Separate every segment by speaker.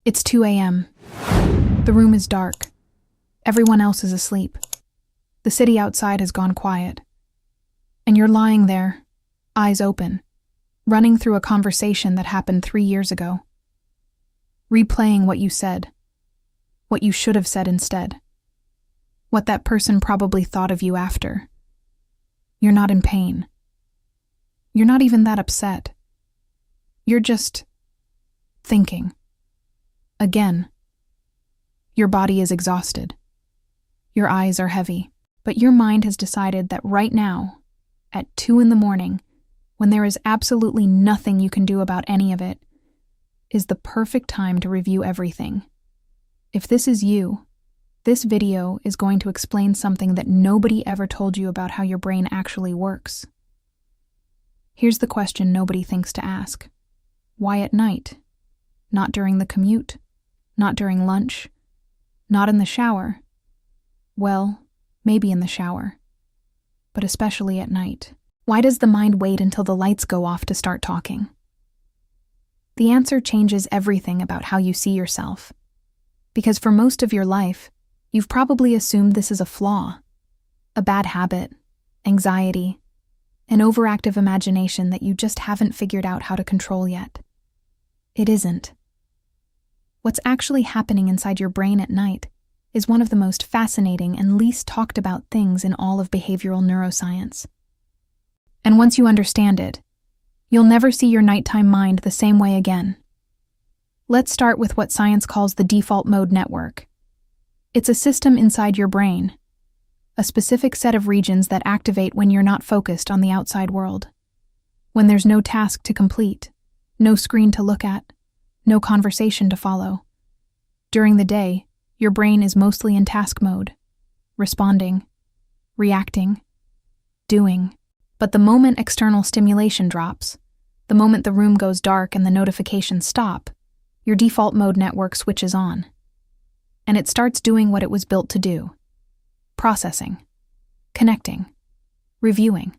Speaker 1: It's 2 a.m. The room is dark. Everyone else is asleep. The city outside has gone quiet. And you're lying there, eyes open, running through a conversation that happened 3 years ago. Replaying what you said, what you should have said instead, what that person probably thought of you after. You're not in pain. You're not even that upset. You're just thinking. Again. Your body is exhausted. Your eyes are heavy, but your mind has decided that right now, at 2 a.m, when there is absolutely nothing you can do about any of it, is the perfect time to review everything. If this is you, this video is going to explain something that nobody ever told you about how your brain actually works. Here's the question nobody thinks to ask. Why at night? Not during the commute? Not during lunch? Not in the shower? Well, maybe in the shower. But especially at night. Why does the mind wait until the lights go off to start talking? The answer changes everything about how you see yourself. Because for most of your life, you've probably assumed this is a flaw, a bad habit, anxiety, an overactive imagination that you just haven't figured out how to control yet. It isn't. What's actually happening inside your brain at night is one of the most fascinating and least talked about things in all of behavioral neuroscience. And once you understand it, you'll never see your nighttime mind the same way again. Let's start with what science calls the default mode network. It's a system inside your brain, a specific set of regions that activate when you're not focused on the outside world, when there's no task to complete, no screen to look at, no conversation to follow. During the day, your brain is mostly in task mode, responding, reacting, doing. But the moment external stimulation drops, the moment the room goes dark and the notifications stop, your default mode network switches on. And it starts doing what it was built to do: processing, connecting, reviewing.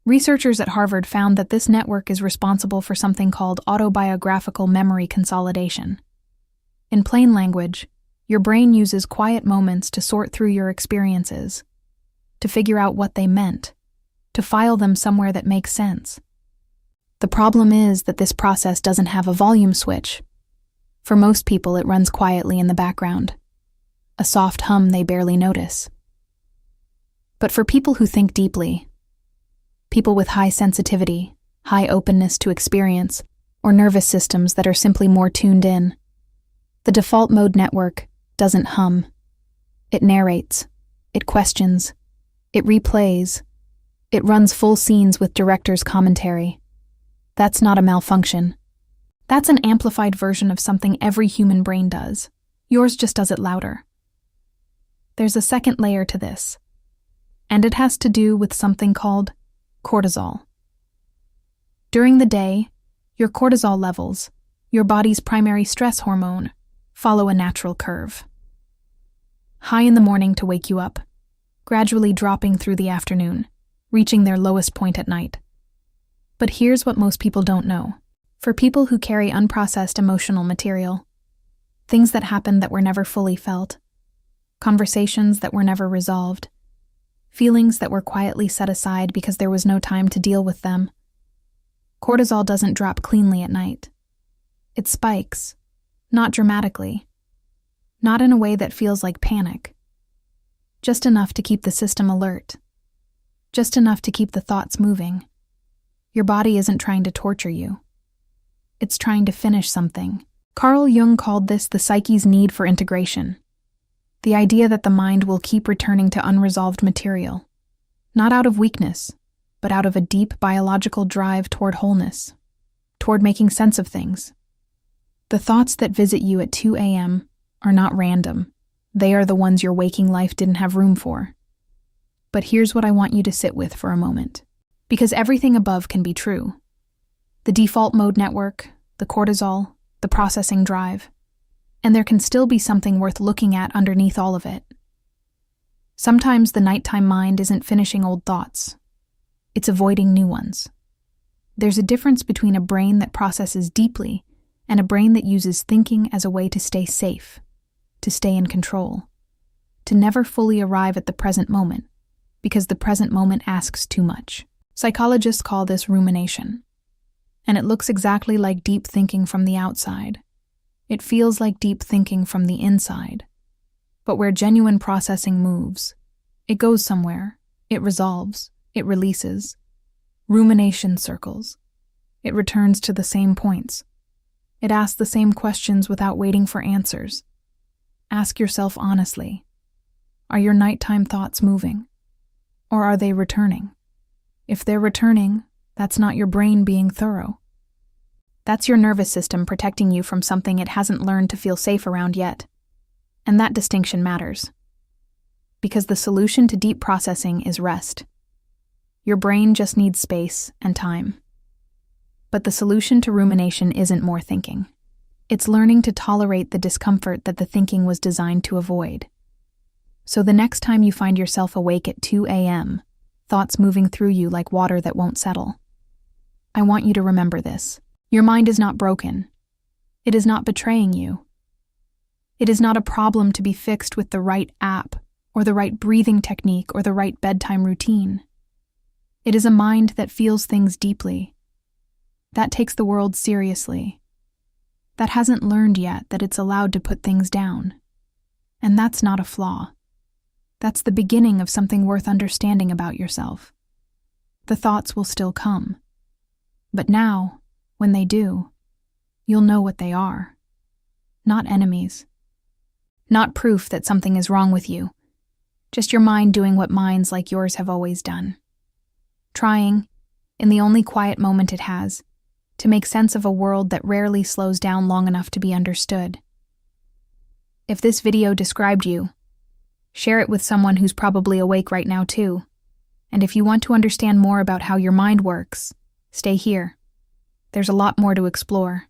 Speaker 1: Researchers at Harvard found that this network is responsible for something called autobiographical memory consolidation. In plain language, your brain uses quiet moments to sort through your experiences, to figure out what they meant, to file them somewhere that makes sense. The problem is that this process doesn't have a volume switch. For most people, it runs quietly in the background, a soft hum they barely notice. But for people who think deeply, people with high sensitivity, high openness to experience, or nervous systems that are simply more tuned in, the default mode network doesn't hum. It narrates, it questions, it replays, it runs full scenes with director's commentary. That's not a malfunction. That's an amplified version of something every human brain does. Yours just does it louder. There's a second layer to this, and it has to do with something called cortisol. During the day, your cortisol levels, your body's primary stress hormone, follow a natural curve. High in the morning to wake you up, gradually dropping through the afternoon, reaching their lowest point at night. But here's what most people don't know. For people who carry unprocessed emotional material, things that happened that were never fully felt, conversations that were never resolved, feelings that were quietly set aside because there was no time to deal with them, cortisol doesn't drop cleanly at night. It spikes, not dramatically, not in a way that feels like panic, just enough to keep the system alert, just enough to keep the thoughts moving. Your body isn't trying to torture you. It's trying to finish something. Carl Jung called this the psyche's need for integration. The idea that the mind will keep returning to unresolved material, not out of weakness, but out of a deep biological drive toward wholeness, toward making sense of things. The thoughts that visit you at 2 a.m. are not random. They are the ones your waking life didn't have room for. But here's what I want you to sit with for a moment, because everything above can be true. The default mode network, the cortisol, the processing drive, and there can still be something worth looking at underneath all of it. Sometimes the nighttime mind isn't finishing old thoughts. It's avoiding new ones. There's a difference between a brain that processes deeply and a brain that uses thinking as a way to stay safe, to stay in control, to never fully arrive at the present moment, because the present moment asks too much. Psychologists call this rumination, and it looks exactly like deep thinking from the outside. It feels like deep thinking from the inside. But where genuine processing moves, it goes somewhere, it resolves, it releases. Rumination circles. It returns to the same points. It asks the same questions without waiting for answers. Ask yourself honestly, are your nighttime thoughts moving? Or are they returning? If they're returning, that's not your brain being thorough. That's your nervous system protecting you from something it hasn't learned to feel safe around yet. And that distinction matters. Because the solution to deep processing is rest. Your brain just needs space and time. But the solution to rumination isn't more thinking. It's learning to tolerate the discomfort that the thinking was designed to avoid. So the next time you find yourself awake at 2 a.m., thoughts moving through you like water that won't settle, I want you to remember this. Your mind is not broken. It is not betraying you. It is not a problem to be fixed with the right app, or the right breathing technique, or the right bedtime routine. It is a mind that feels things deeply, that takes the world seriously, that hasn't learned yet that it's allowed to put things down. And that's not a flaw. That's the beginning of something worth understanding about yourself. The thoughts will still come. But now, when they do, you'll know what they are. Not enemies. Not proof that something is wrong with you. Just your mind doing what minds like yours have always done. Trying, in the only quiet moment it has, to make sense of a world that rarely slows down long enough to be understood. If this video described you, share it with someone who's probably awake right now too. And if you want to understand more about how your mind works, stay here. There's a lot more to explore.